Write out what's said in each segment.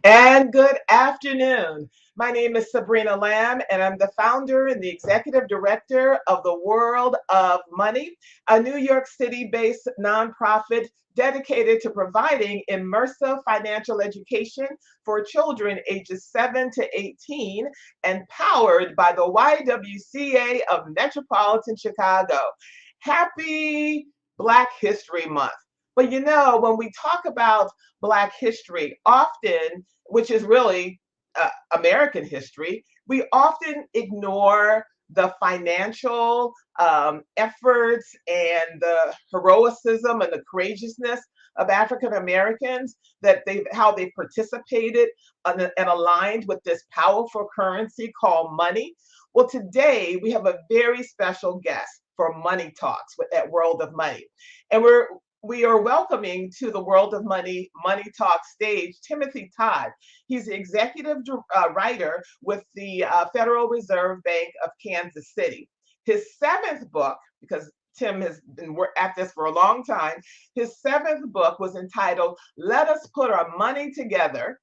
And good afternoon. My name is Sabrina Lamb, and I'm the founder and the executive director of the World of Money, a New York City based nonprofit dedicated to providing immersive financial education for children ages 7 to 18 and powered by the YWCA of Metropolitan Chicago. Happy Black History Month. But when we talk about Black history, often, which is really American history, we often ignore the financial efforts and the heroism and the courageousness of African Americans, that how they participated and aligned with this powerful currency called money. Well, today we have a very special guest for Money Talks at World of Money. And we are welcoming to the World of Money Talk stage Timothy Todd. He's the executive writer with the Federal Reserve Bank of Kansas City. His seventh book, because Tim has been at this for a long time, his seventh book was entitled Let Us Put Our Money Together,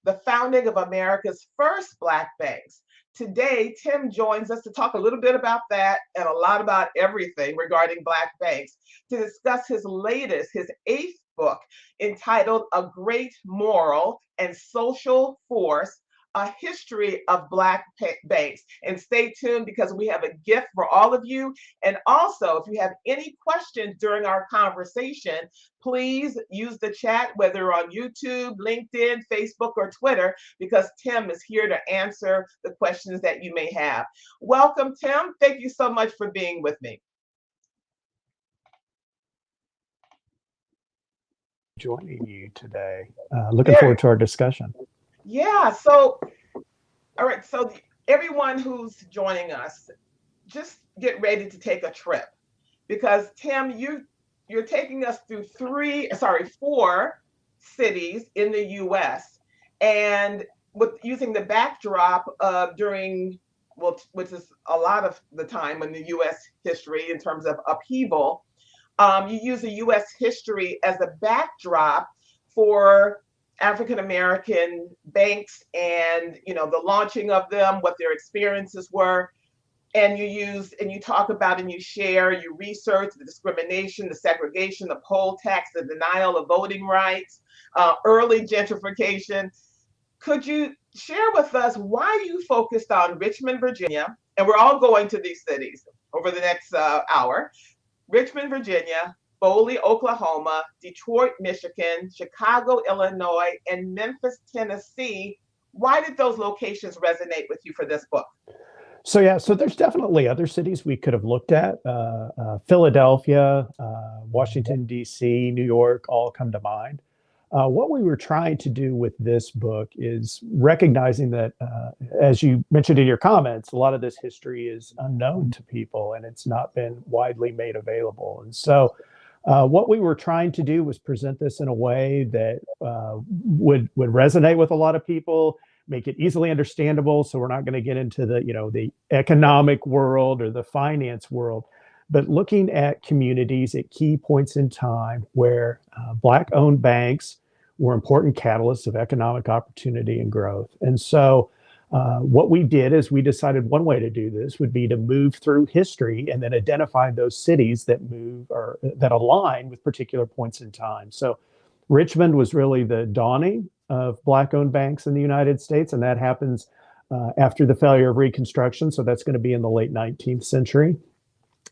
the Founding of America's First Black Banks. Today, Tim joins us to talk a little bit about that and a lot about everything regarding Black banks, to discuss his latest, his eighth book, entitled A Great Moral and Social Force, A History of Black Banks. And stay tuned because we have a gift for all of you. And also, if you have any questions during our conversation, please use the chat, whether on YouTube, LinkedIn, Facebook, or Twitter, because Tim is here to answer the questions that you may have. Welcome, Tim. Thank you so much for being with me. Joining you today. Looking forward to our discussion. Yeah, so, all right, so everyone who's joining us, just get ready to take a trip, because Tim, you're taking us through four cities in the US, and with using the backdrop of which is a lot of the time in the US history in terms of upheaval. You use the US history as a backdrop for African American banks and the launching of them, what their experiences were. And you talk about and you share, you research the discrimination, the segregation, the poll tax, the denial of voting rights, early gentrification. Could you share with us why you focused on Richmond, Virginia? And we're all going to these cities over the next hour. Richmond, Virginia, Foley, Oklahoma, Detroit, Michigan, Chicago, Illinois, and Memphis, Tennessee. Why did those locations resonate with you for this book? So there's definitely other cities we could have looked at. Philadelphia, Washington, D.C., New York, all come to mind. What we were trying to do with this book is recognizing that, as you mentioned in your comments, a lot of this history is unknown to people and it's not been widely made available. And so what we were trying to do was present this in a way that would resonate with a lot of people, make it easily understandable. So we're not going to get into the economic world or the finance world, but looking at communities at key points in time where Black-owned banks were important catalysts of economic opportunity and growth. And so what we did is we decided one way to do this would be to move through history and then identify those cities that move or that align with particular points in time. So Richmond was really the dawning of Black-owned banks in the United States, and that happens after the failure of Reconstruction. So that's going to be in the late 19th century.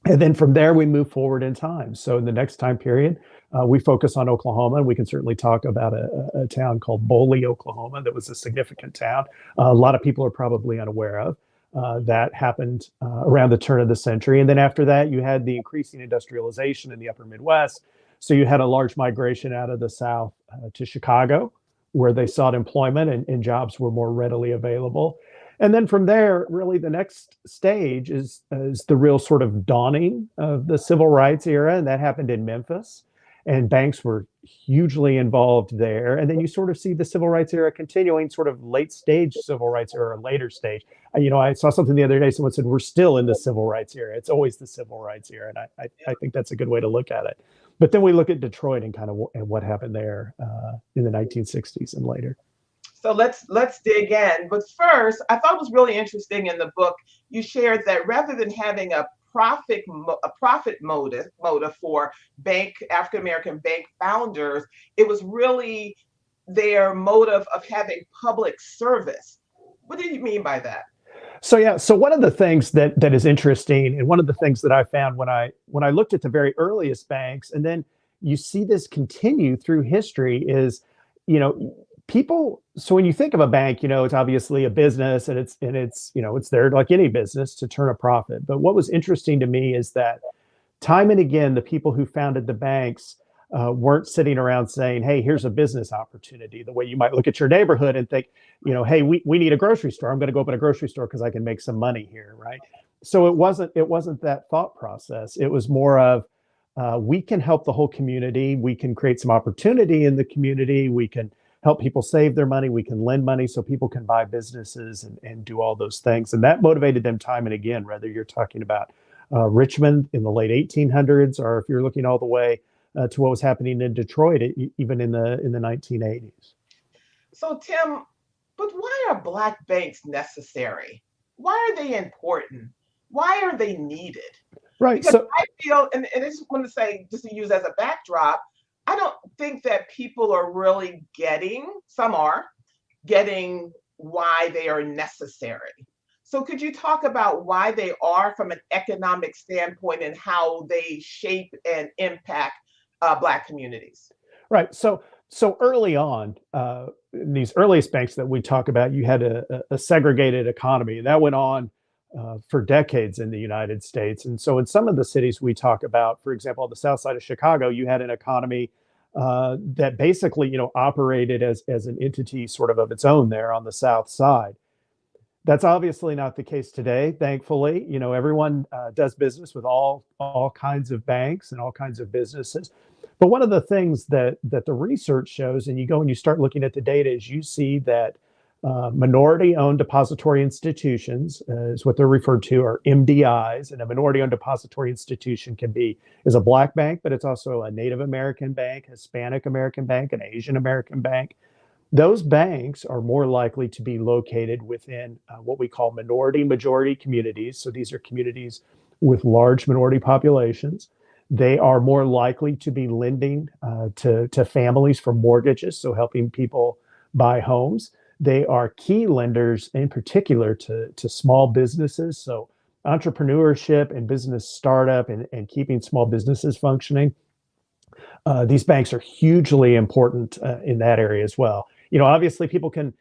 And then from there, we move forward in time. So in the next time period, we focus on Oklahoma, and we can certainly talk about a town called Boley, Oklahoma, that was a significant town. A lot of people are probably unaware of. That happened around the turn of the century. And then after that, you had the increasing industrialization in the upper Midwest. So you had a large migration out of the South to Chicago, where they sought employment and jobs were more readily available. And then from there, really the next stage is the real sort of dawning of the civil rights era. And that happened in Memphis. And banks were hugely involved there. And then you sort of see the civil rights era continuing, sort of late stage civil rights era, later stage. I saw something the other day, someone said, we're still in the civil rights era. It's always the civil rights era. And I think that's a good way to look at it. But then we look at Detroit and kind of what happened there in the 1960s and later. So let's dig in. But first, I thought it was really interesting in the book you shared that rather than having a profit motive for bank African American bank founders, it was really their motive of having public service. What do you mean by that? So yeah, so one of the things that is interesting, and one of the things that I found when I looked at the very earliest banks, and then you see this continue through history, is you know people. So when you think of a bank, it's obviously a business, and it's there like any business to turn a profit. But what was interesting to me is that time and again, the people who founded the banks weren't sitting around saying, "Hey, here's a business opportunity." The way you might look at your neighborhood and think, "Hey, we need a grocery store. I'm going to go open a grocery store because I can make some money here," right? So it wasn't that thought process. It was more of we can help the whole community. We can create some opportunity in the community. We can help people save their money. We can lend money so people can buy businesses and do all those things. And that motivated them time and again, whether you're talking about Richmond in the late 1800s, or if you're looking all the way to what was happening in Detroit, even in the 1980s. So Tim, but why are black banks necessary? Why are they important? Why are they needed? Right. Because So I feel, and I just want to say, just to use as a backdrop, I don't think that people are really some are getting why they are necessary. So could you talk about why they are from an economic standpoint and how they shape and impact Black communities? right. So early on, in these earliest banks that we talk about, you had a segregated economy that went on for decades in the United States. And so in some of the cities we talk about, for example, on the south side of Chicago, you had an economy that basically, operated as an entity sort of its own there on the south side. That's obviously not the case today. Thankfully, everyone does business with all kinds of banks and all kinds of businesses. But one of the things that the research shows, and you go and you start looking at the data, is you see that minority-owned depository institutions, is what they're referred to, are MDIs, and a minority-owned depository institution is a Black bank, but it's also a Native American bank, Hispanic American bank, an Asian American bank. Those banks are more likely to be located within what we call minority majority communities. So these are communities with large minority populations. They are more likely to be lending to families for mortgages, so helping people buy homes. They are key lenders in particular to small businesses. So entrepreneurship and business startup and keeping small businesses functioning. These banks are hugely important in that area as well. Obviously people can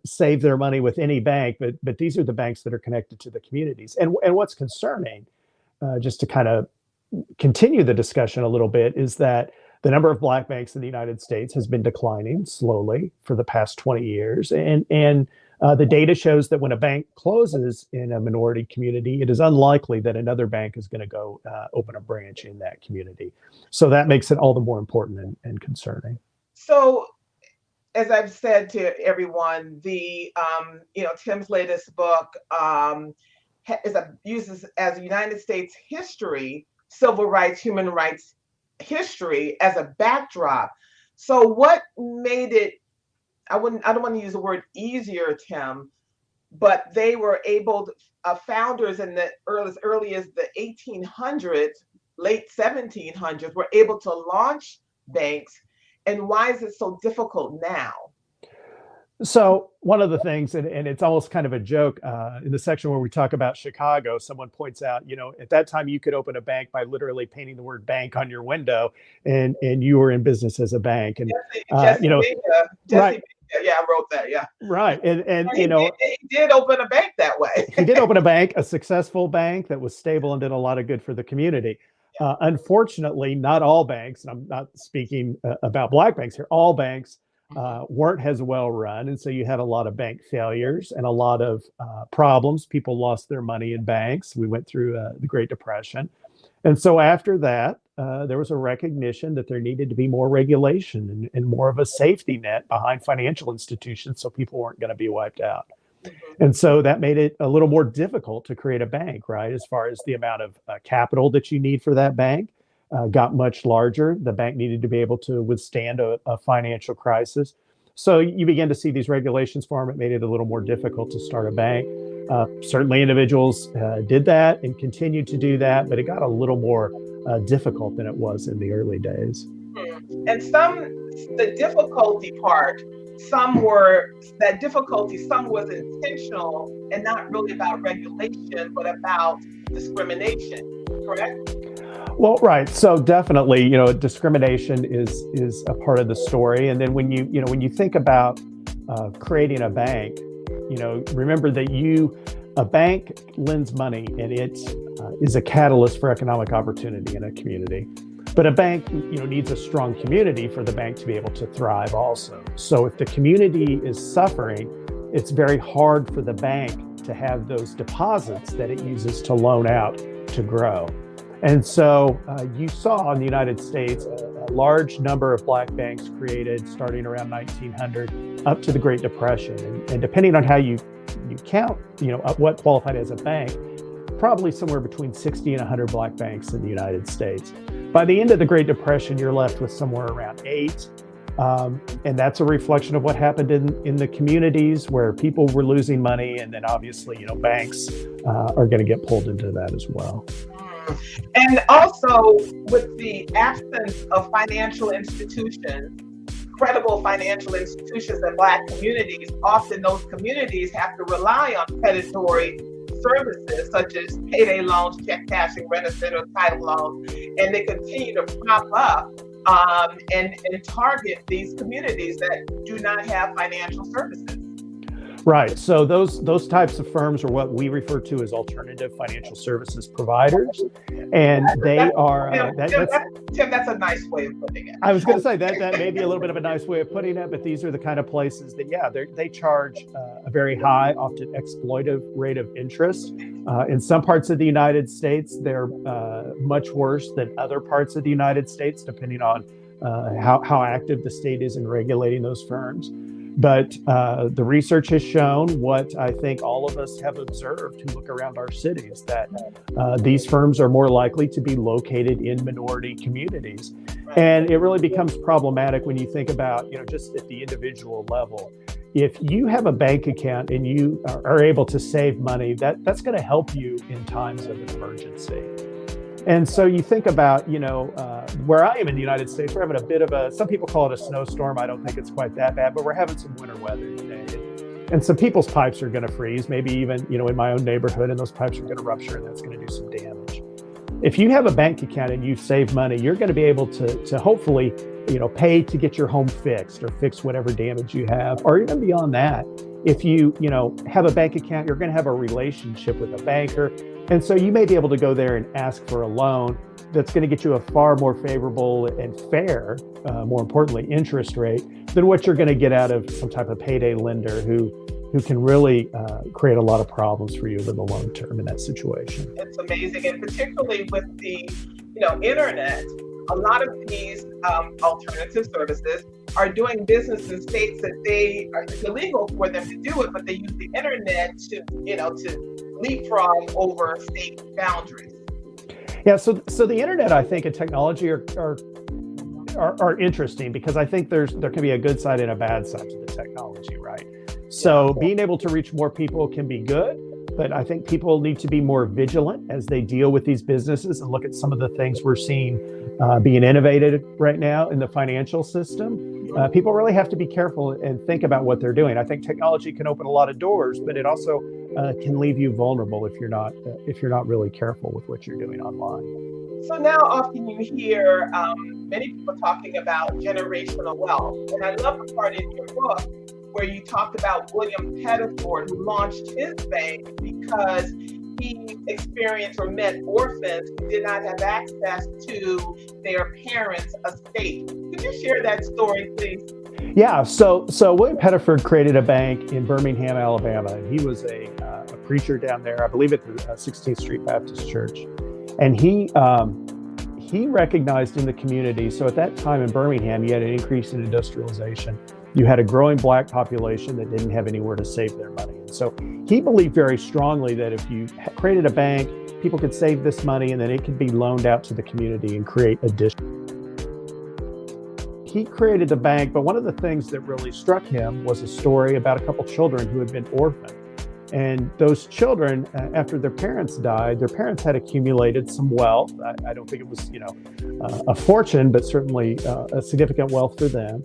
save their money with any bank, but these are the banks that are connected to the communities. And what's concerning, just to kind of continue the discussion a little bit, is that the number of Black banks in the United States has been declining slowly for the past 20 years. And the data shows that when a bank closes in a minority community, it is unlikely that another bank is going to go open a branch in that community. So that makes it all the more important and concerning. So as I've said to everyone, Tim's latest book uses as United States history, civil rights, human rights history as a backdrop. So what made it? I don't want to use the word easier, Tim, but they were able. Founders in the early as the 1800s, late 1700s, were able to launch banks. And why is it so difficult now? So one of the things, and it's almost kind of a joke in the section where we talk about Chicago, someone points out, at that time you could open a bank by literally painting the word bank on your window, and you were in business as a bank. And Jesse Bega, right, yeah, I wrote that, yeah. right, and he did open a bank that way. he did open a bank, a successful bank that was stable and did a lot of good for the community. Unfortunately, not all banks, and I'm not speaking about Black banks here, all banks weren't as well run. And so you had a lot of bank failures and a lot of problems. People lost their money in banks. We went through the Great Depression. And so after that, there was a recognition that there needed to be more regulation and more of a safety net behind financial institutions so people weren't going to be wiped out. And so that made it a little more difficult to create a bank, right? As far as the amount of capital that you need for that bank got much larger. The bank needed to be able to withstand a financial crisis. So you begin to see these regulations form. It made it a little more difficult to start a bank. Certainly individuals did that and continued to do that, but it got a little more difficult than it was in the early days. And the difficulty part, some were, that difficulty, some was intentional and not really about regulation, but about discrimination, correct? Well, right. So definitely, discrimination is a part of the story. And then when you think about creating a bank, remember that a bank lends money and it is a catalyst for economic opportunity in a community. But a bank, needs a strong community for the bank to be able to thrive also. So if the community is suffering, it's very hard for the bank to have those deposits that it uses to loan out to grow. And so you saw in the United States a large number of black banks created starting around 1900 up to the Great Depression. And depending on how you count, what qualified as a bank, probably somewhere between 60 and 100 black banks in the United States. By the end of the Great Depression, you're left with somewhere around 8. And that's a reflection of what happened in the communities where people were losing money. And then obviously, banks are going to get pulled into that as well. And also with the absence of financial institutions, credible financial institutions in Black communities, often those communities have to rely on predatory services such as payday loans, check cashing, rent-a-center, title loans, and they continue to prop up and target these communities that do not have financial services. Right. So those types of firms are what we refer to as alternative financial services providers, and they are. Tim, that's a nice way of putting it. I was going to say that may be a little bit of a nice way of putting it, but these are the kind of places that, they charge a very high, often exploitive rate of interest. In some parts of the United States, they're much worse than other parts of the United States, depending on how active the state is in regulating those firms. But the research has shown what I think all of us have observed who look around our cities, that these firms are more likely to be located in minority communities. And it really becomes problematic when you think about, just at the individual level. If you have a bank account and you are able to save money, that's going to help you in times of emergency. And so you think about, where I am in the United States, we're having a bit of some people call it a snowstorm. I don't think it's quite that bad, but we're having some winter weather today. And some people's pipes are going to freeze, maybe even, in my own neighborhood, and those pipes are going to rupture and that's going to do some damage. If you have a bank account and you've saved money, you're going to be able to hopefully, pay to get your home fixed or fix whatever damage you have, or even beyond that. If you, have a bank account, you're going to have a relationship with a banker. And so you may be able to go there and ask for a loan that's going to get you a far more favorable and fair, more importantly, interest rate than what you're going to get out of some type of payday lender who can really create a lot of problems for you in the long term in that situation. It's amazing. And particularly with the, internet, a lot of these alternative services are doing business in states that it's illegal for them to do it, but they use the internet to leapfrog over state boundaries. Yeah, so the internet, I think, and technology are interesting because I think there can be a good side and a bad side to the technology, right? So being able to reach more people can be good, but I think people need to be more vigilant as they deal with these businesses and look at some of the things we're seeing being innovated right now in the financial system. People really have to be careful and think about what they're doing. I think technology can open a lot of doors, but it also can leave you vulnerable if you're not really careful with what you're doing online. So now often you hear many people talking about generational wealth. And I love the part in your book where you talked about William Pettifer, who launched his bank because he experienced or met orphans who did not have access to their parents' estate. Could you share that story, please? Yeah, so William Pettifer created a bank in Birmingham, Alabama, and he was a preacher down there, I believe at the 16th Street Baptist Church. And he recognized in the community, so at that time in Birmingham, you had an increase in industrialization. You had a growing Black population that didn't have anywhere to save their money. And so he believed very strongly that if you created a bank, people could save this money and then it could be loaned out to the community and create additional. he created the bank, but one of the things that really struck him was a story about a couple children who had been orphaned. And those children, after their parents died, their parents had accumulated some wealth. I don't think it was, a fortune, but certainly a significant wealth for them.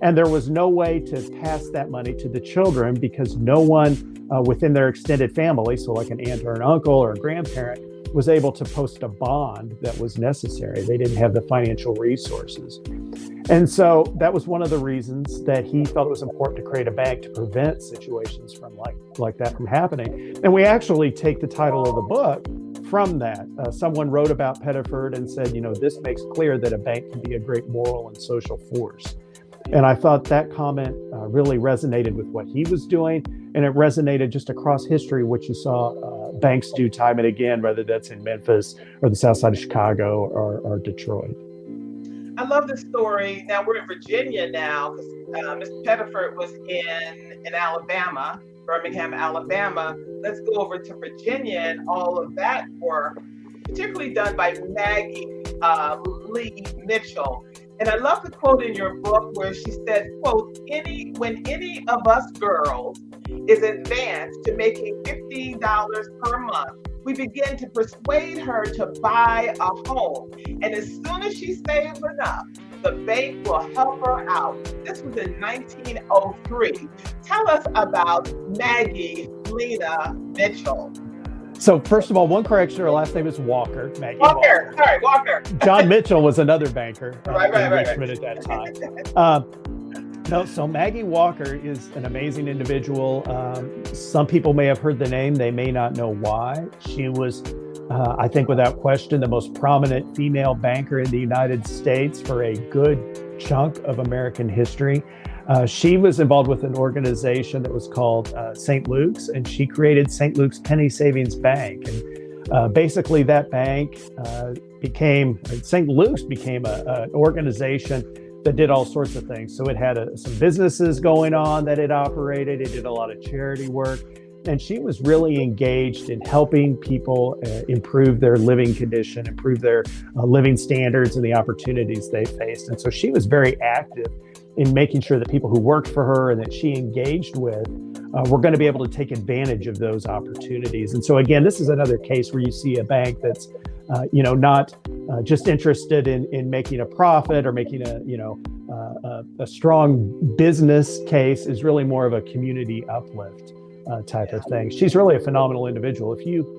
And there was no way to pass that money to the children because no one within their extended family, so like an aunt or an uncle or a grandparent, was able to post a bond that was necessary. They didn't have the financial resources. And so that was one of the reasons that he felt it was important to create a bank to prevent situations from like that from happening. And we actually take the title of the book from that. Someone wrote about Pettifer and said, this makes clear that a bank can be a great moral and social force. And I thought that comment really resonated with what he was doing. And it resonated just across history, what you saw banks do time and again, whether that's in Memphis or the south side of Chicago or Detroit. I love this story. Now we're in Virginia now because Mr. Pettifer was in Alabama, Birmingham, Alabama. Let's go over to Virginia and all of that work, particularly done by Maggie Lee Mitchell. And I love the quote in your book where she said, quote, when any of us girls is advanced to making $50 per month, we begin to persuade her to buy a home. And as soon as she saves enough, the bank will help her out. This was in 1903. Tell us about Maggie Lena Mitchell. So first of all, one correction, her last name is Walker. Maggie Walker. Sorry, Walker. John Mitchell was another banker in right. Richmond at that time. No, so Maggie Walker is an amazing individual. Some people may have heard the name. They may not know why. She was, I think without question, the most prominent female banker in the United States for a good chunk of American history. She was involved with an organization that was called St. Luke's, and she created St. Luke's Penny Savings Bank. And basically that bank St. Luke's became an organization that did all sorts of things. So it had some businesses going on that it operated. It did a lot of charity work. And she was really engaged in helping people improve their living condition, improve their living standards and the opportunities they faced. And so she was very active in making sure that people who worked for her and that she engaged with were going to be able to take advantage of those opportunities. And so again, this is another case where you see a bank that's not just interested in making a profit or making a strong business case, is really more of a community uplift type of thing. She's really a phenomenal individual. If you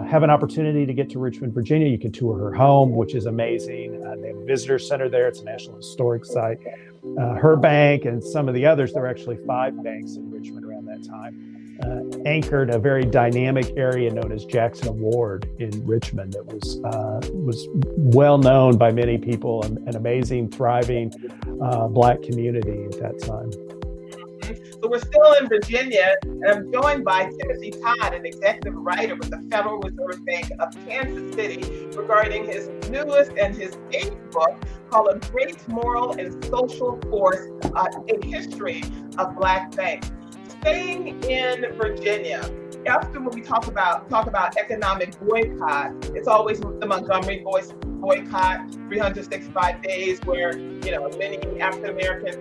have an opportunity to get to Richmond, Virginia, you can tour her home, which is amazing. They have a visitor center there. It's a National Historic Site. Her bank and some of the others, there were actually 5 banks in Richmond around that time, anchored a very dynamic area known as Jackson Ward in Richmond that was well known by many people, an amazing, thriving Black community at that time. So we're still in Virginia, and I'm joined by Timothy Todd, an executive writer with the Federal Reserve Bank of Kansas City, regarding his newest and his 8th book called A Great Moral and Social Force, A History of Black Banks. Staying in Virginia, often when we talk about economic boycott, it's always the Montgomery boycott, 365 days, where many African Americans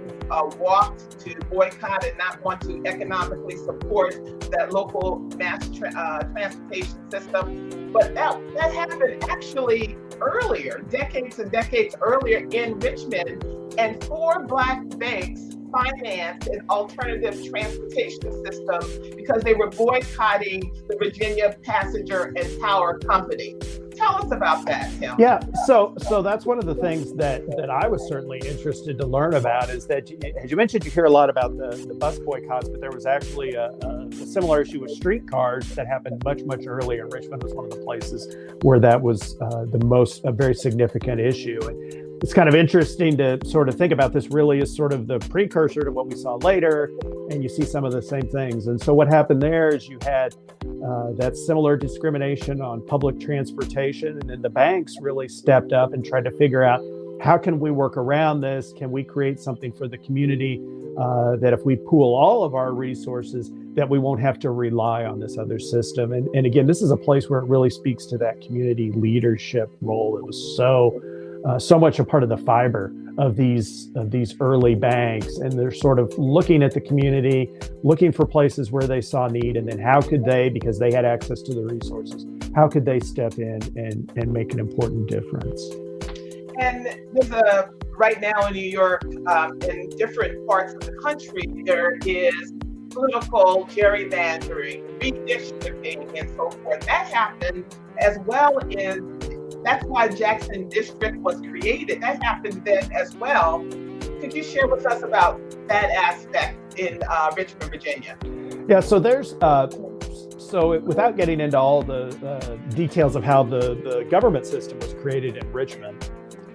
walked to boycott and not want to economically support that local mass transportation system. But that happened actually earlier, decades and decades earlier in Richmond, and 4 Black banks financed an alternative transportation system because they were boycotting the Virginia Passenger and Power Company. Tell us about that, Tim. Yeah, so that's one of the things that I was certainly interested to learn about, is that, as you mentioned, you hear a lot about the bus boycotts, but there was actually a similar issue with streetcars that happened much, much earlier. Richmond was one of the places where that was a very significant issue. And it's kind of interesting to sort of think about this really as sort of the precursor to what we saw later, and you see some of the same things. And so what happened there is you had that similar discrimination on public transportation, and then the banks really stepped up and tried to figure out, how can we work around this? Can we create something for the community that if we pool all of our resources, that we won't have to rely on this other system? And again, this is a place where it really speaks to that community leadership role. It was so so much a part of the fiber of these early banks. And they're sort of looking at the community, looking for places where they saw need, and then how could they, because they had access to the resources, how could they step in and make an important difference? And there's right now in New York, in different parts of the country, there is political gerrymandering, redistricting, and so forth. That happened as well as, that's why Jackson District was created. That happened then as well. Could you share with us about that aspect in Richmond, Virginia? Yeah, so there's, without getting into all the details of how the government system was created in Richmond,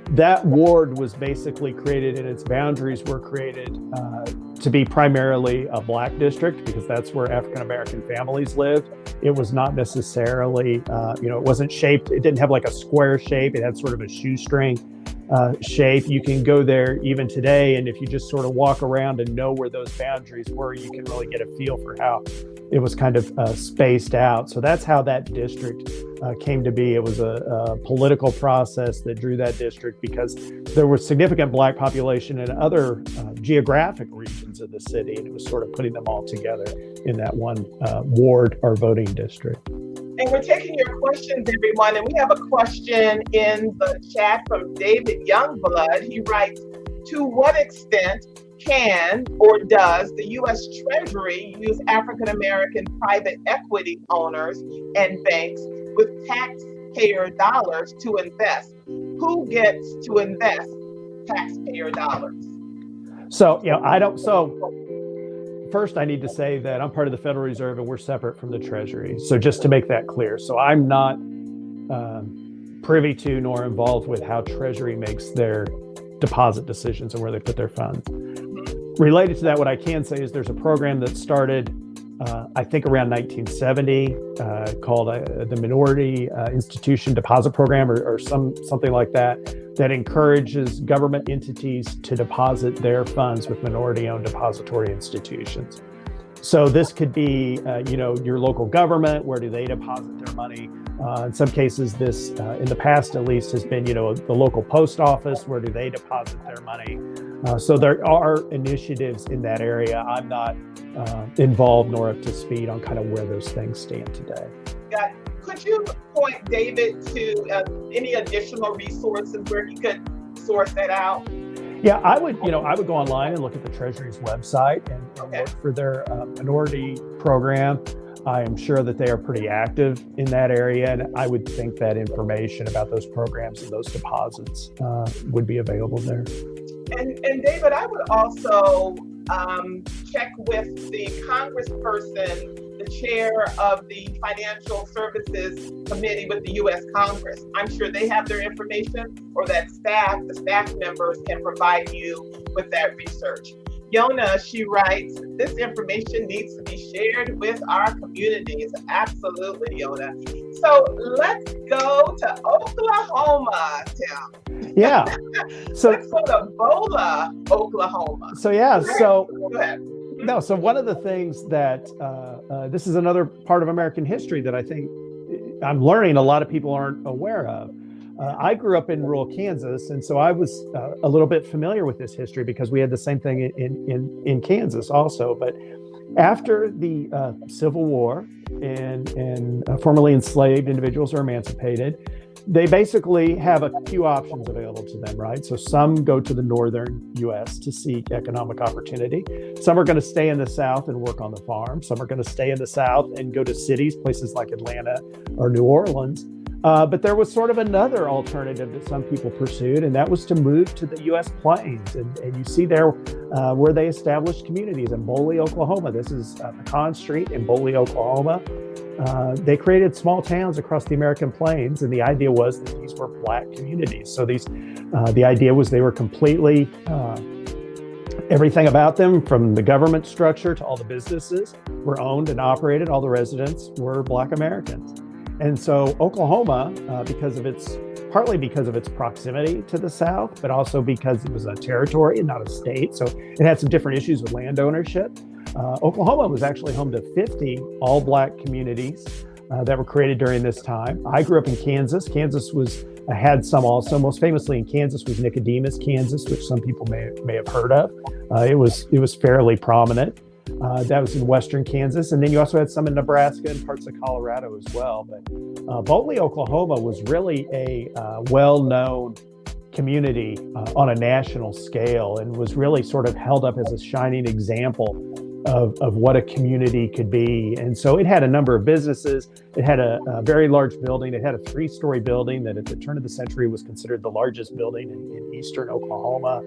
that ward was basically created and its boundaries were created to be primarily a Black district, because that's where African-American families lived. It was not necessarily, it wasn't shaped, it didn't have like a square shape. It had sort of a shoestring shape. You can go there even today, and if you just sort of walk around and know where those boundaries were, you can really get a feel for how it was kind of spaced out. So that's how that district came to be. It was a political process that drew that district because there was significant Black population in other geographic regions of the city, and it was sort of putting them all together in that one ward or voting district. And we're taking your questions, everyone. And we have a question in the chat from David Youngblood. He writes, to what extent can or does the U.S. Treasury use African-American private equity owners and banks with taxpayer dollars to invest? Who gets to invest taxpayer dollars? So, first, I need to say that I'm part of the Federal Reserve and we're separate from the Treasury. So just to make that clear. So I'm not privy to nor involved with how Treasury makes their deposit decisions and where they put their funds. Related to that, what I can say is there's a program that started, I think around 1970, called the Minority Institution Deposit Program or something like that, that encourages government entities to deposit their funds with minority-owned depository institutions. So this could be, your local government. Where do they deposit their money? In some cases, this, in the past at least, has been, the local post office. Where do they deposit their money? So there are initiatives in that area. I'm not involved nor up to speed on kind of where those things stand today. Got it. Could you point David to any additional resources where he could source that out? Yeah, I would go online and look at the Treasury's website and look for their minority program. I am sure that they are pretty active in that area, and I would think that information about those programs and those deposits would be available there. And David, I would also check with the congressperson, the chair of the Financial Services Committee with the U.S. Congress. I'm sure they have their information, or that the staff members can provide you with that research. Yona, she writes, this information needs to be shared with our communities. Absolutely, Yona. So let's go to Oklahoma, Tim. Yeah. So let's go to Bola, Oklahoma. So yeah. So go ahead. No. So one of the things that this is another part of American history that I think I'm learning a lot of people aren't aware of. I grew up in rural Kansas, and so I was a little bit familiar with this history because we had the same thing in Kansas also. But after the Civil War and formerly enslaved individuals are emancipated, they basically have a few options available to them, right? So some go to the northern U.S. to seek economic opportunity. Some are going to stay in the South and work on the farm. Some are going to stay in the South and go to cities, places like Atlanta or New Orleans. But there was sort of another alternative that some people pursued, and that was to move to the U.S. Plains. And you see there where they established communities in Boley, Oklahoma. This is Pecan Street in Boley, Oklahoma. They created small towns across the American Plains, and the idea was that these were Black communities. So the idea was they were completely, everything about them, from the government structure to all the businesses, were owned and operated. All the residents were Black Americans. And so Oklahoma, partly because of its proximity to the South, but also because it was a territory and not a state, so it had some different issues with land ownership. Oklahoma was actually home to 50 all-Black communities that were created during this time. I grew up in Kansas. Kansas had some also. Most famously in Kansas was Nicodemus, Kansas, which some people may have heard of. It was fairly prominent. That was in western Kansas, and then you also had some in Nebraska and parts of Colorado as well. But Boley, Oklahoma, was really a well-known community on a national scale, and was really sort of held up as a shining example of what a community could be. And so it had a number of businesses. It had a very large building. It had a 3-story building that at the turn of the century was considered the largest building in eastern Oklahoma.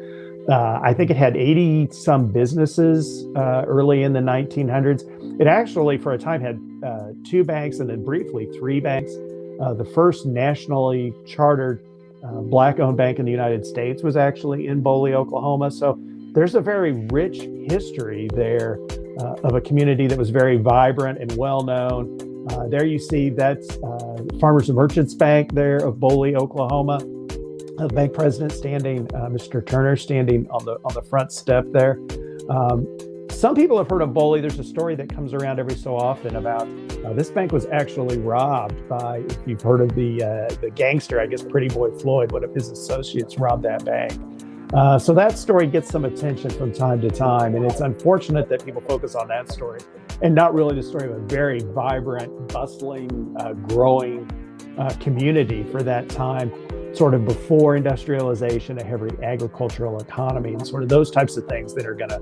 I think it had 80 some businesses early in the 1900s. It actually, for a time, had 2 banks and then briefly 3 banks. The first nationally chartered Black-owned bank in the United States was actually in Boley, Oklahoma. So there's a very rich history there of a community that was very vibrant and well-known. There you see that's Farmers and Merchants Bank there of Boley, Oklahoma. The bank president standing, Mr. Turner, standing on the front step there. Some people have heard of Boley. There's a story that comes around every so often about this bank was actually robbed by, if you've heard of the gangster, I guess, Pretty Boy Floyd. One of his associates robbed that bank. So that story gets some attention from time to time, and it's unfortunate that people focus on that story and not really the story of a very vibrant, bustling, growing community for that time, sort of before industrialization, a heavy agricultural economy, and sort of those types of things that are going to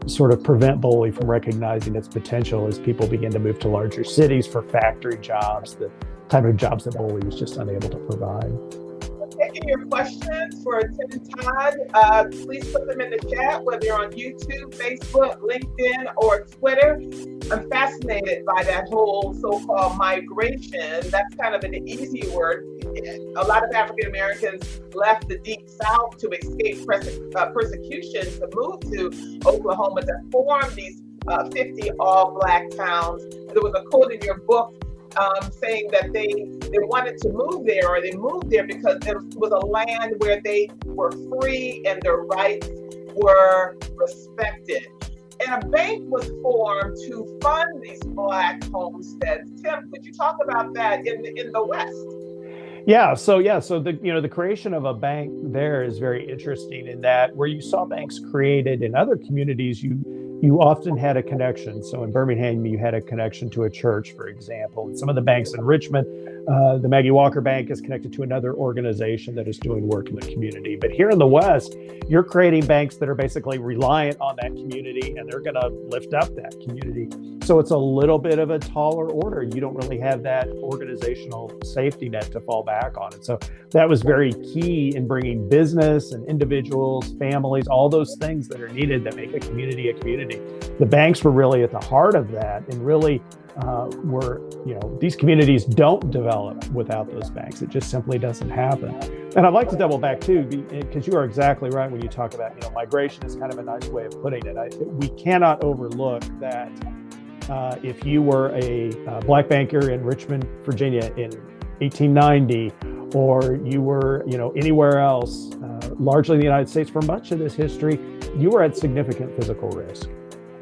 sort of prevent Boley from recognizing its potential as people begin to move to larger cities for factory jobs, the type of jobs that Boley was just unable to provide. Taking your questions for Tim and Todd. Please put them in the chat, whether you're on YouTube, Facebook, LinkedIn, or Twitter. I'm fascinated by that whole so-called migration. That's kind of an easy word. A lot of African Americans left the Deep South to escape persecution to move to Oklahoma to form these 50 all-Black towns. There was a quote in your book saying that they wanted to move there, or they moved there because it was a land where they were free and their rights were respected. And a bank was formed to fund these Black homesteads. Tim, could you talk about that in the West? So the creation of a bank there is very interesting in that where you saw banks created in other communities, you often had a connection. So in Birmingham, you had a connection to a church, for example. And some of the banks in Richmond, the Maggie Walker Bank is connected to another organization that is doing work in the community. But here in the West, you're creating banks that are basically reliant on that community, and they're going to lift up that community. So it's a little bit of a taller order. You don't really have that organizational safety net to fall back on. And so that was very key in bringing business and individuals, families, all those things that are needed that make a community a community. The banks were really at the heart of that, and really these communities don't develop without those banks. It just simply doesn't happen. And I'd like to double back too, because you are exactly right when you talk about, migration is kind of a nice way of putting it. We cannot overlook that if you were a Black banker in Richmond, Virginia in 1890, or you were, anywhere else, largely in the United States for much of this history, you were at significant physical risk.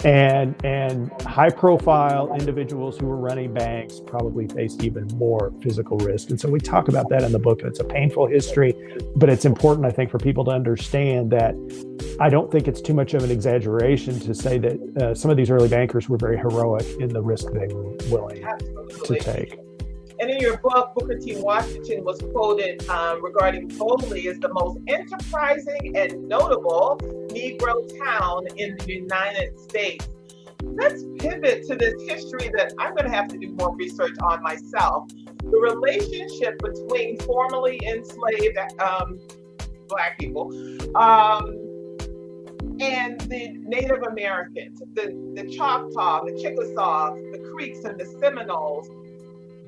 And high-profile individuals who were running banks probably faced even more physical risk. And so we talk about that in the book, and it's a painful history, but it's important, I think, for people to understand that I don't think it's too much of an exaggeration to say that some of these early bankers were very heroic in the risk they were willing to take. And in your book, Booker T. Washington was quoted regarding Boley as the most enterprising and notable Negro town in the United States. Let's pivot to this history that I'm going to have to do more research on myself. The relationship between formerly enslaved Black people and the Native Americans, the Choctaw, the Chickasaws, the Creeks, and the Seminoles.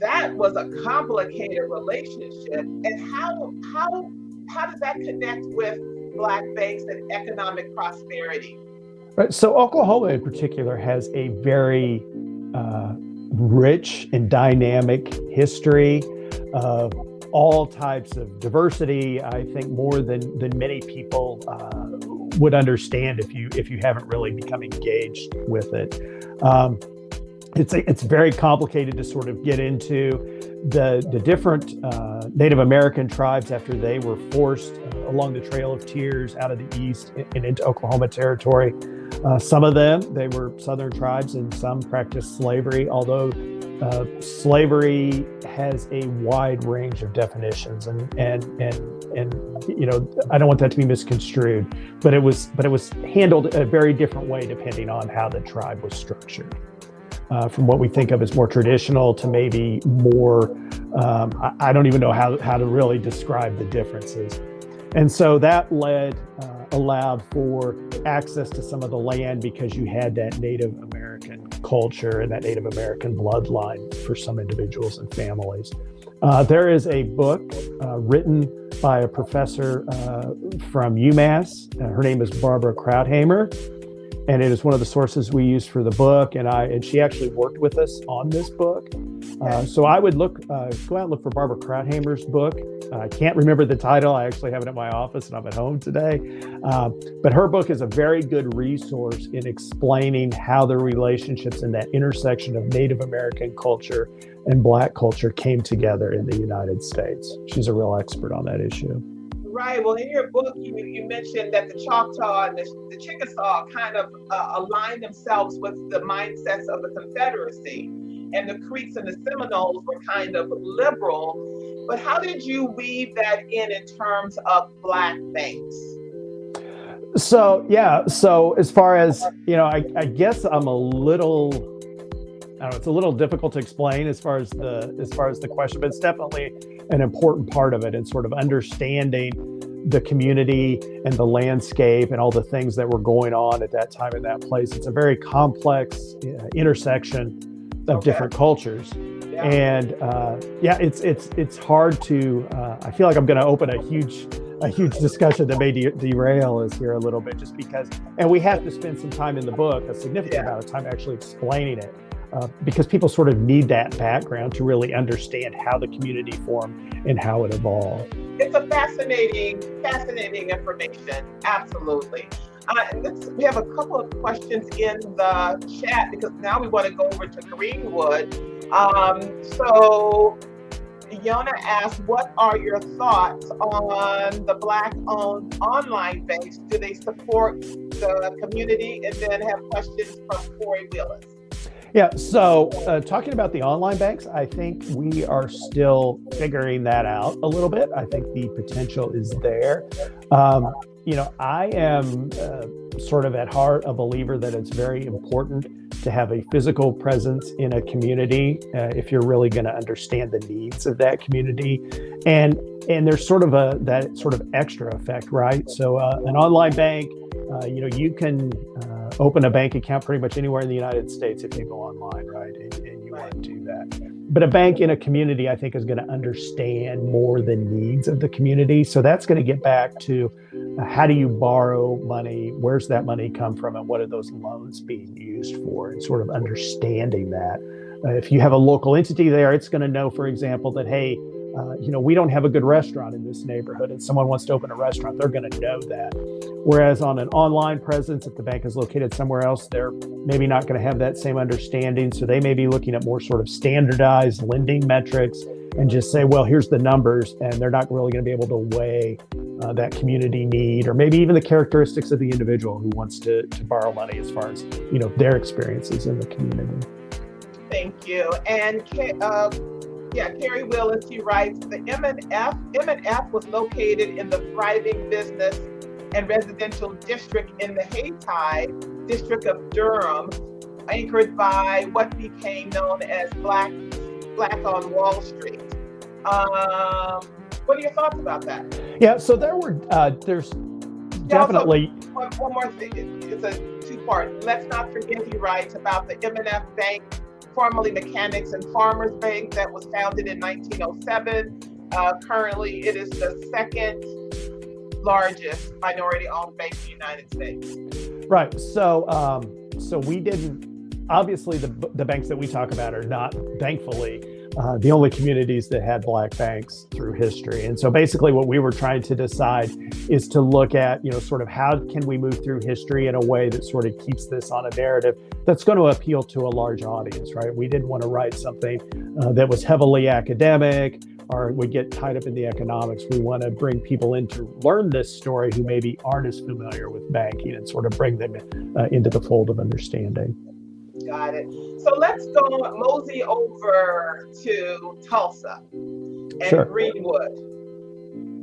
That was a complicated relationship. And how does that connect with Black banks and economic prosperity? Right. So Oklahoma in particular has a very rich and dynamic history of all types of diversity. I think more than many people would understand if you haven't really become engaged with it. it's very complicated to sort of get into the different Native American tribes after they were forced along the Trail of Tears out of the east and into Oklahoma territory. Some of them, they were Southern tribes, and some practiced slavery, although slavery has a wide range of definitions, and you know, I don't want that to be misconstrued, but it was handled a very different way depending on how the tribe was structured. From what we think of as more traditional to maybe more, I don't even know how to really describe the differences. And so that allowed for access to some of the land because you had that Native American culture and that Native American bloodline for some individuals and families. There is a book written by a professor from UMass. Her name is Barbara Krauthamer, and it is one of the sources we used for the book. And she actually worked with us on this book. So I would go out and look for Barbara Krauthamer's book. I can't remember the title. I actually have it at my office and I'm at home today. But her book is a very good resource in explaining how the relationships in that intersection of Native American culture and Black culture came together in the United States. She's a real expert on that issue. Right. Well, in your book, you mentioned that the Choctaw and the Chickasaw kind of aligned themselves with the mindsets of the Confederacy, and the Creeks and the Seminoles were kind of liberal. But how did you weave that in terms of Black banks? So as far as, you know, I guess I'm a little, I don't know, it's a little difficult to explain as far as the question, but it's definitely an important part of it, and sort of understanding the community and the landscape and all the things that were going on at that time in that place. It's a very complex intersection of different cultures. Yeah. And it's hard to, I feel like I'm going to open a huge discussion that may derail us here a little bit, just because, and we have to spend some time in the book, a significant amount of time actually explaining it. Because people sort of need that background to really understand how the community formed and how it evolved. It's a fascinating information. Absolutely. We have a couple of questions in the chat, because now we want to go over to Greenwood. So Yona asked, what are your thoughts on the Black-owned online banks? Do they support the community? And then have questions from Corey Willis. Yeah, so talking about the online banks, I think we are still figuring that out a little bit. I think the potential is there. You know, I am sort of at heart a believer that it's very important to have a physical presence in a community if you're really going to understand the needs of that community. And there's sort of that sort of extra effect, right? So an online bank, you know, you can open a bank account pretty much anywhere in the United States if you go online, right? And you want to do that. But a bank in a community, I think, is going to understand more the needs of the community. So that's going to get back to how do you borrow money? Where's that money come from? And what are those loans being used for? And sort of understanding that. If you have a local entity there, it's going to know, for example, that, hey, you know, we don't have a good restaurant in this neighborhood and someone wants to open a restaurant, they're going to know that. Whereas on an online presence, if the bank is located somewhere else, they're maybe not going to have that same understanding. So they may be looking at more sort of standardized lending metrics and just say, well, here's the numbers, and they're not really going to be able to weigh that community need, or maybe even the characteristics of the individual who wants to borrow money as far as, you know, their experiences in the community. Thank you. And Carrie Willis, he writes, the M&F was located in the thriving business and residential district in the Haytide district of Durham, anchored by what became known as Black on Wall Street. What are your thoughts about that? Yeah, so there's definitely... One more thing, it's a two-part. Let's not forget, he writes, about the M&F Bank, formerly Mechanics and Farmers Bank, that was founded in 1907. Currently, it is the second largest minority-owned bank in the United States. Right. So we didn't. Obviously, the banks that we talk about are not, thankfully, the only communities that had black banks through history. And so basically what we were trying to decide is to look at, sort of how can we move through history in a way that sort of keeps this on a narrative that's going to appeal to a large audience, right? We didn't want to write something that was heavily academic or would get tied up in the economics. We want to bring people in to learn this story who maybe aren't as familiar with banking and sort of bring them into the fold of understanding. Got it. So let's go mosey over to Tulsa and Sure. Greenwood.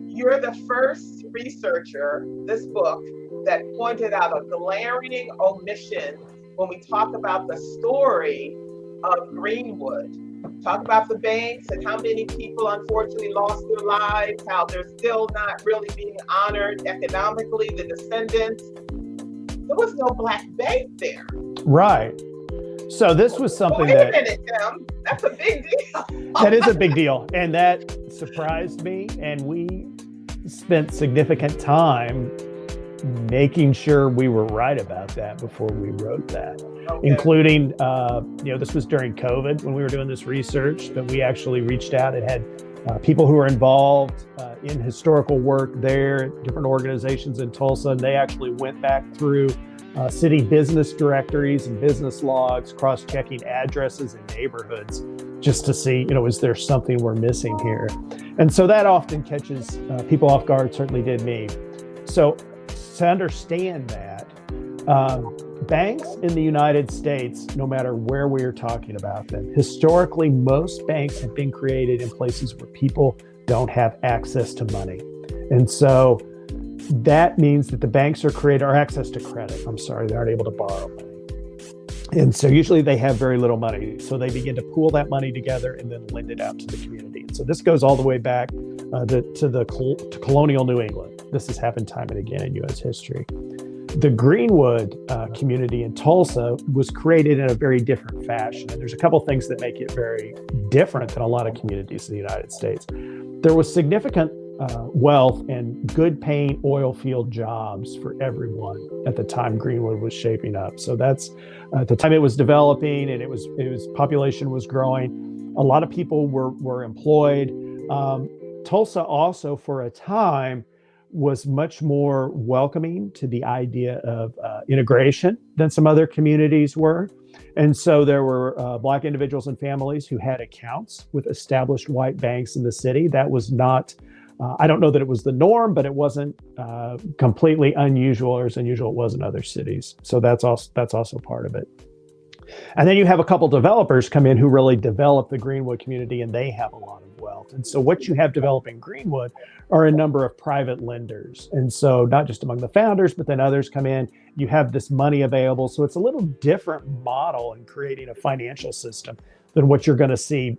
You're the first researcher, this book, that pointed out a glaring omission when we talk about the story of Greenwood. Talk about the banks and how many people unfortunately lost their lives, how they're still not really being honored economically, the descendants. There was no black bank there. Right. So this was something Wait a minute, Tim. That's a big deal. That is a big deal. And that surprised me. And we spent significant time making sure we were right about that before we wrote that, including, this was during COVID when we were doing this research, but we actually reached out and had people who were involved in historical work there, different organizations in Tulsa, and they actually went back through city business directories and business logs, cross-checking addresses and neighborhoods just to see, is there something we're missing here? And so that often catches people off guard, certainly did me. So to understand that, banks in the United States, no matter where we are talking about them, historically, most banks have been created in places where people don't have access to money. And so that means that the banks are created, or access to credit. They aren't able to borrow money. And so usually they have very little money. So they begin to pool that money together and then lend it out to the community. And so this goes all the way back to colonial New England. This has happened time and again in U.S. history. The Greenwood community in Tulsa was created in a very different fashion. And there's a couple things that make it very different than a lot of communities in the United States. There was significant wealth and good paying oil field jobs for everyone at the time Greenwood was shaping up. So that's at the time it was developing and it was population was growing. A lot of people were employed. Tulsa also for a time was much more welcoming to the idea of integration than some other communities were. And so there were Black individuals and families who had accounts with established white banks in the city. That was not, I don't know that it was the norm, but it wasn't completely unusual or as unusual it was in other cities. So that's also part of it. And then you have a couple developers come in who really develop the Greenwood community, and they have a lot of wealth. And so what you have developing Greenwood are a number of private lenders. And so not just among the founders, but then others come in, you have this money available. So it's a little different model in creating a financial system than what you're going to see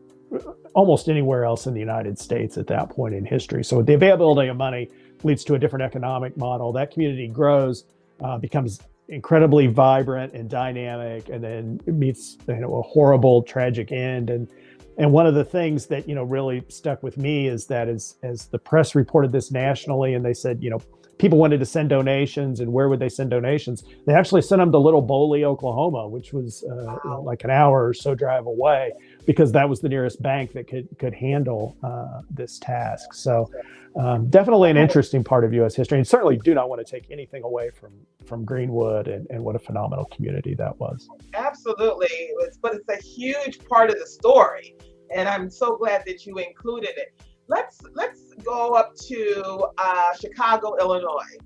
almost anywhere else in the United States at that point in history. So the availability of money leads to a different economic model. That community grows, becomes incredibly vibrant and dynamic, and then it meets a horrible, tragic end. And one of the things that really stuck with me is that as the press reported this nationally, and they said people wanted to send donations, and where would they send donations? They actually sent them to Little Boley, Oklahoma, which was like an hour or so drive away, because that was the nearest bank that could handle this task. So definitely an interesting part of U.S. history, and certainly do not want to take anything away from Greenwood and what a phenomenal community that was. Absolutely, but it's a huge part of the story, and I'm so glad that you included it. Let's go up to Chicago, Illinois,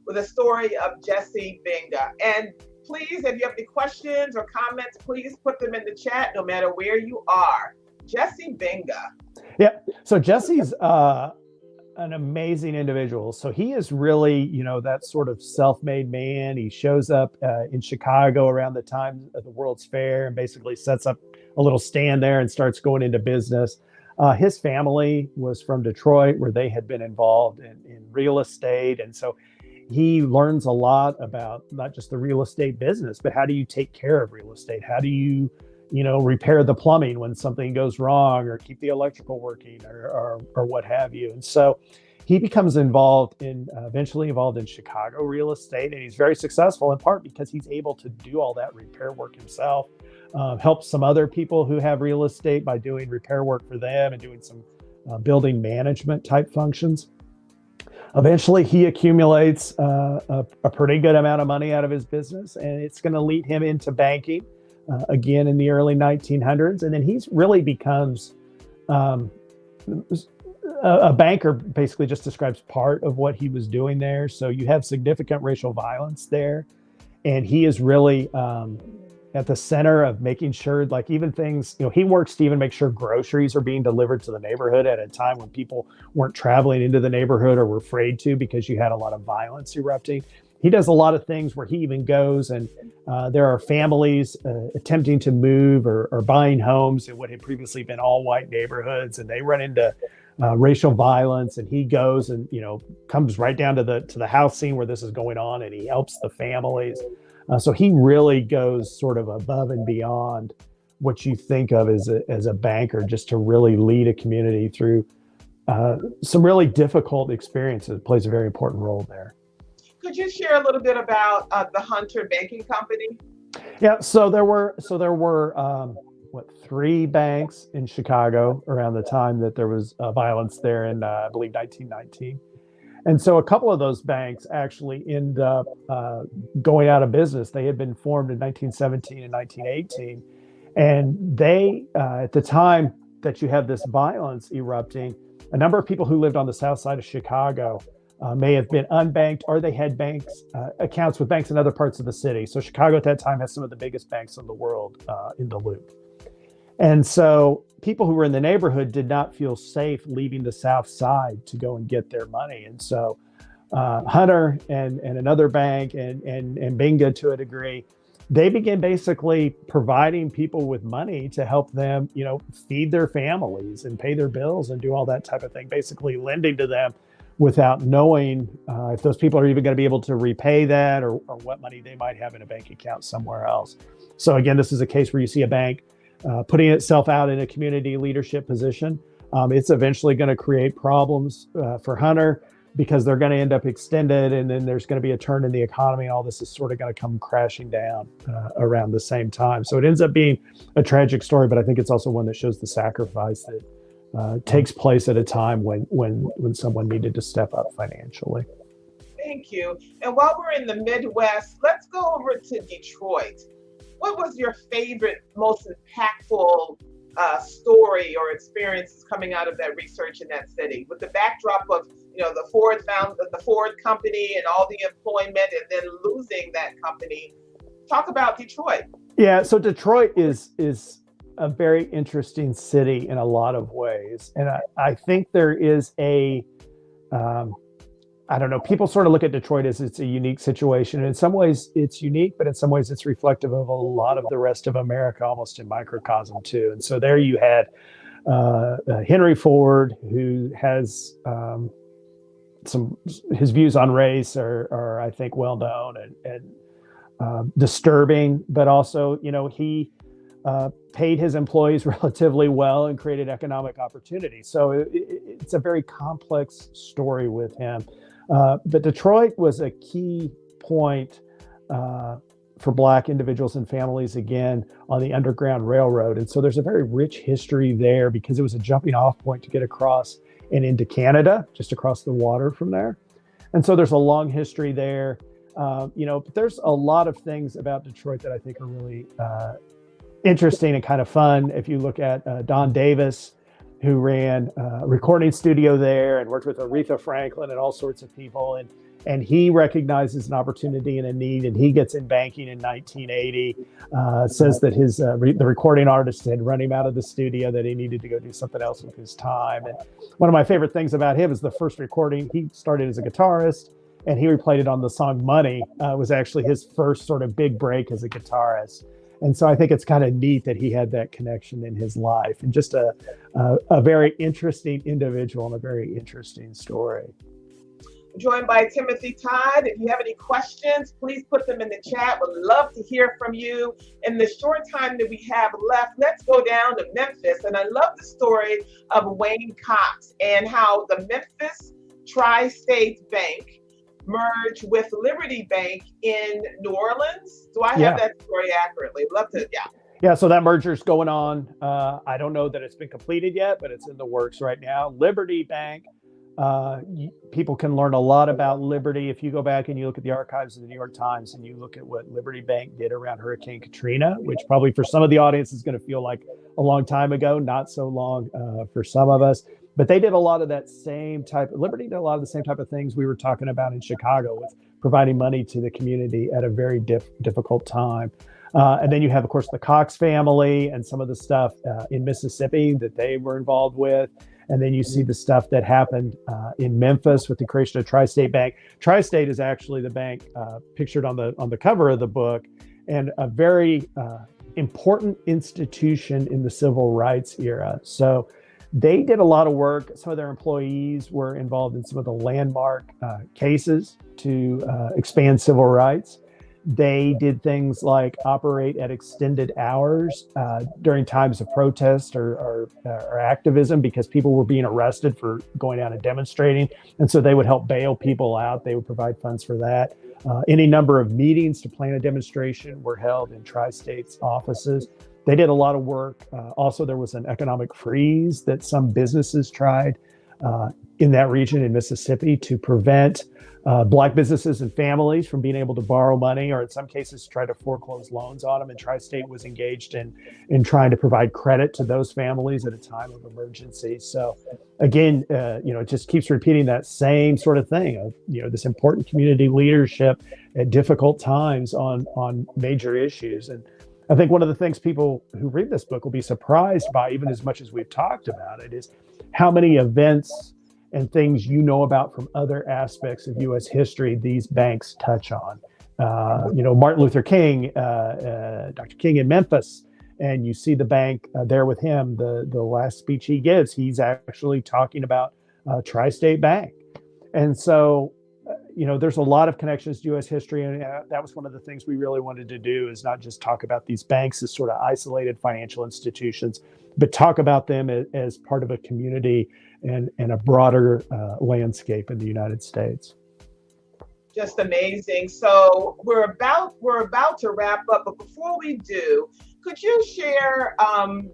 with a story of Jesse Binga. And please, if you have any questions or comments, please put them in the chat, no matter where you are. Jesse Binga. Yeah. So Jesse's an amazing individual. So he is really, that sort of self-made man. He shows up in Chicago around the time of the World's Fair and basically sets up a little stand there and starts going into business. His family was from Detroit, where they had been involved in real estate. And so he learns a lot about not just the real estate business, but how do you take care of real estate? How do you, repair the plumbing when something goes wrong, or keep the electrical working, or what have you. And so he becomes eventually involved in Chicago real estate, and he's very successful in part because he's able to do all that repair work himself. helps some other people who have real estate by doing repair work for them and doing some building management type functions. Eventually, he accumulates a pretty good amount of money out of his business, and it's going to lead him into banking again in the early 1900s. And then he's really becomes a banker. Basically just describes part of what he was doing there. So you have significant racial violence there. And he is really at the center of making sure, like even things, he works to even make sure groceries are being delivered to the neighborhood at a time when people weren't traveling into the neighborhood or were afraid to because you had a lot of violence erupting. He does a lot of things where he even goes and there are families attempting to move or buying homes in what had previously been all white neighborhoods, and they run into racial violence, and he goes and comes right down to the house scene where this is going on, and he helps the families. So he really goes sort of above and beyond what you think of as a banker, just to really lead a community through some really difficult experiences. It plays a very important role there. Could you share a little bit about the Hunter Banking Company? Yeah, so there were three banks in Chicago around the time that there was violence there in I believe 1919. And so a couple of those banks actually end up going out of business. They had been formed in 1917 and 1918. And they, at the time that you have this violence erupting, a number of people who lived on the south side of Chicago may have been unbanked, or they had banks accounts with banks in other parts of the city. So Chicago at that time has some of the biggest banks in the world in the loop. And so people who were in the neighborhood did not feel safe leaving the south side to go and get their money. And so Hunter and another bank and Binga to a degree, they began basically providing people with money to help them, feed their families and pay their bills and do all that type of thing, basically lending to them without knowing if those people are even going to be able to repay that or what money they might have in a bank account somewhere else. So again, this is a case where you see a bank putting itself out in a community leadership position. It's eventually going to create problems for Hunter because they're going to end up extended, and then there's going to be a turn in the economy, and all this is sort of going to come crashing down around the same time. So it ends up being a tragic story, but I think it's also one that shows the sacrifice that takes place at a time when someone needed to step up financially. Thank you. And while we're in the Midwest, let's go over to Detroit. What was your favorite, most impactful story or experiences coming out of that research in that city, with the backdrop of the Ford company and all the employment, and then losing that company? Talk about Detroit. Yeah, so Detroit is a very interesting city in a lot of ways, and I think there is I don't know, people sort of look at Detroit as it's a unique situation. And in some ways it's unique, but in some ways it's reflective of a lot of the rest of America, almost in microcosm too. And so there you had Henry Ford, who has his views on race are I think well known and disturbing, but also, he paid his employees relatively well and created economic opportunity. So it's a very complex story with him. But Detroit was a key point for Black individuals and families, again, on the Underground Railroad. And so there's a very rich history there because it was a jumping off point to get across and into Canada, just across the water from there. And so there's a long history there. But there's a lot of things about Detroit that I think are really interesting and kind of fun. If you look at Don Davis, who ran a recording studio there and worked with Aretha Franklin and all sorts of people. And he recognizes an opportunity and a need, and he gets in banking in 1980, says that the recording artist had run him out of the studio, that he needed to go do something else with his time. And one of my favorite things about him is the first recording. He started as a guitarist, and he replayed it on the song Money. Was actually his first sort of big break as a guitarist. And so I think it's kind of neat that he had that connection in his life, and just a very interesting individual and a very interesting story. Joined by Timothy Todd. If you have any questions, please put them in the chat. Would love to hear from you. In the short time that we have left, let's go down to Memphis. And I love the story of Wayne Cox and how the Memphis Tri-State Bank merged with Liberty Bank in New Orleans. Do I have that story accurately? Love to, yeah. Yeah, so that merger's going on. I don't know that it's been completed yet, but it's in the works right now. Liberty Bank, people can learn a lot about Liberty if you go back and you look at the archives of the New York Times and you look at what Liberty Bank did around Hurricane Katrina, which probably for some of the audience is going to feel like a long time ago, not so long for some of us. But they did a lot of that same type. Liberty did a lot of the same type of things we were talking about in Chicago with providing money to the community at a very difficult time. And then you have, of course, the Cox family and some of the stuff in Mississippi that they were involved with. And then you see the stuff that happened in Memphis with the creation of Tri-State Bank. Tri-State is actually the bank pictured on the cover of the book, and a very important institution in the civil rights era. So they did a lot of work. Some of their employees were involved in some of the landmark cases to expand civil rights. They did things like operate at extended hours during times of protest or activism because people were being arrested for going out and demonstrating. And so they would help bail people out. They would provide funds for that. Any number of meetings to plan a demonstration were held in Tri-State's offices. They did a lot of work. Also, there was an economic freeze that some businesses tried in that region in Mississippi to prevent Black businesses and families from being able to borrow money, or in some cases try to foreclose loans on them. And Tri-State was engaged in trying to provide credit to those families at a time of emergency. So again, it just keeps repeating that same sort of thing of, this important community leadership at difficult times on major issues. And I think one of the things people who read this book will be surprised by, even as much as we've talked about it, is how many events and things about from other aspects of U.S. history these banks touch on. Martin Luther King, Dr. King in Memphis, and you see the bank there with him. The last speech he gives, he's actually talking about Tri-State Bank. And so, there's a lot of connections to U.S. history, and that was one of the things we really wanted to do, is not just talk about these banks as sort of isolated financial institutions, but talk about them as part of a community and a broader landscape in the United States. Just amazing. So we're about to wrap up, but before we do, could you share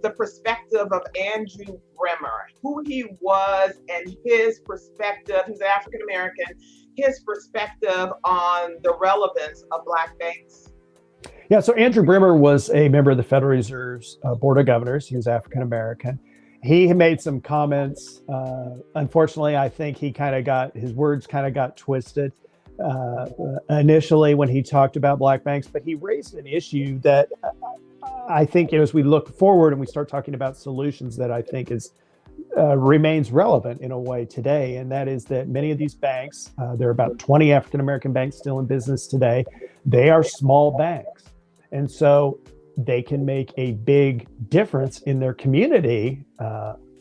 the perspective of Andrew Brimmer, who he was and his perspective? He's African American. His perspective on the relevance of Black banks. Yeah, so Andrew Brimmer was a member of the Federal Reserve's Board of Governors. He was African American. He made some comments. Unfortunately, I think his words kind of got twisted initially when he talked about Black banks, but he raised an issue that I think, as we look forward and we start talking about solutions, that I think remains relevant in a way today. And that is that many of these banks, there are about 20 African American banks still in business today. They are small banks. And so they can make a big difference in their community,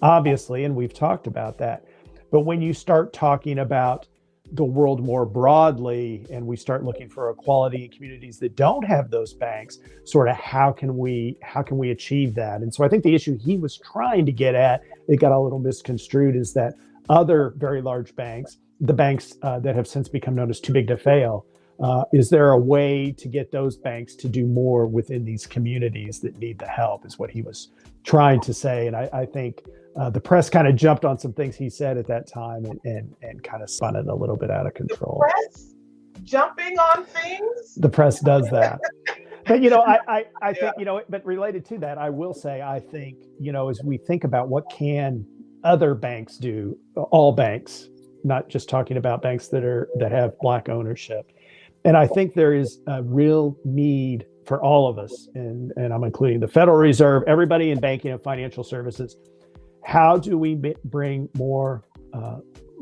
obviously, and we've talked about that. But when you start talking about the world more broadly, and we start looking for equality in communities that don't have those banks, sort of how can we achieve that? And so I think the issue he was trying to get at, it got a little misconstrued, is that other very large banks, the banks that have since become known as too big to fail, is there a way to get those banks to do more within these communities that need the help, is what he was trying to say. And I think the press kind of jumped on some things he said at that time and kind of spun it a little bit out of control. The press jumping on things? The press does that. But, I think, but related to that, I will say, I think, as we think about what can other banks do, all banks, not just talking about banks that have Black ownership. And I think there is a real need for all of us, and I'm including the Federal Reserve, everybody in banking and financial services. How do we bring more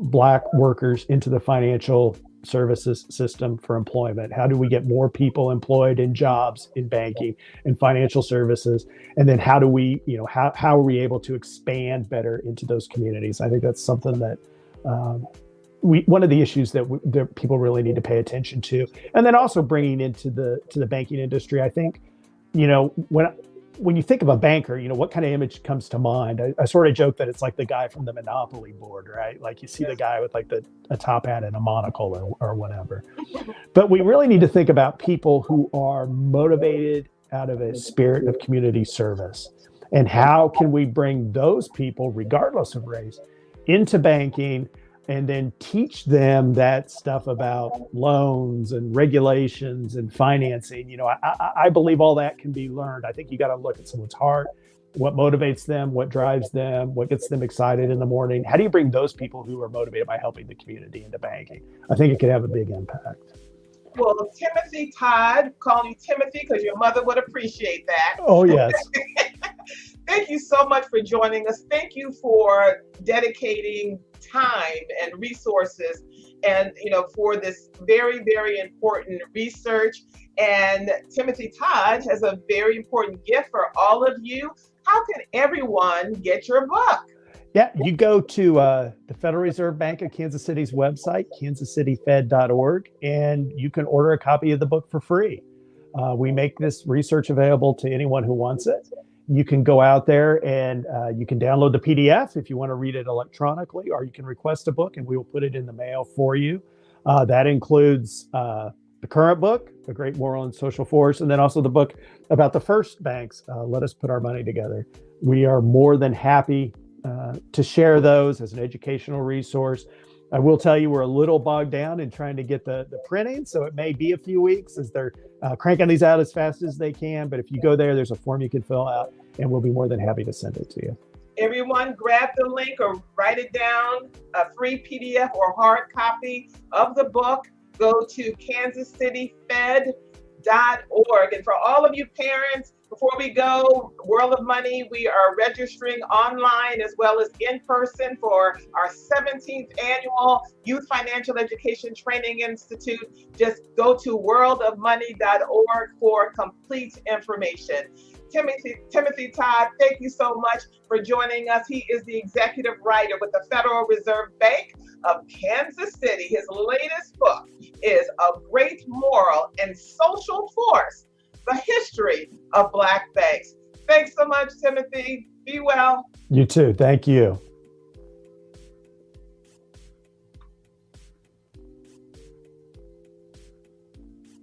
Black workers into the financial services system for employment? How do we get more people employed in jobs in banking and financial services? And then how do we, how are we able to expand better into those communities? I think that's something that one of the issues that people really need to pay attention to. And then also bringing into the banking industry. I think, when you think of a banker, what kind of image comes to mind? I sort of joke that it's like the guy from the Monopoly board, right? Like you see the guy with like a top hat and a monocle or whatever. But we really need to think about people who are motivated out of a spirit of community service. And how can we bring those people, regardless of race, into banking and then teach them that stuff about loans and regulations and financing? You know, I believe all that can be learned. I think you got to look at someone's heart, what motivates them, what drives them, what gets them excited in the morning. How do you bring those people who are motivated by helping the community into banking? I think it could have a big impact. Well, Timothy Todd, calling you Timothy because your mother would appreciate that. Oh, yes. Thank you so much for joining us. Thank you for dedicating time and resources and, you know, for this very, very important research. And Timothy Todd has a very important gift for all of you. How can everyone get your book? Yeah, you go to the Federal Reserve Bank of Kansas City's website, kansascityfed.org, and you can order a copy of the book for free. We make this research available to anyone who wants it. You can go out there and you can download the PDF if you want to read it electronically, or you can request a book and we will put it in the mail for you. That includes the current book, A Great Moral and Social Force, and then also the book about the first banks, Let Us Put Our Money Together. We are more than happy to share those as an educational resource. I will tell you, we're a little bogged down in trying to get the printing, so it may be a few weeks as they're cranking these out as fast as they can. But if you go there, there's a form you can fill out, and we'll be more than happy to send it to you. Everyone grab the link or write it down, a free PDF or hard copy of the book. Go to kansascityfed.org. And for all of you parents, before we go, World of Money, we are registering online as well as in person for our 17th annual Youth Financial Education Training Institute. Just go to worldofmoney.org for complete information. Timothy Todd, thank you so much for joining us. He is the executive writer with the Federal Reserve Bank of Kansas City. His latest book is A Great Moral and Social Force, The History of Black Banks. Thanks so much, Timothy. Be well. You too. Thank you.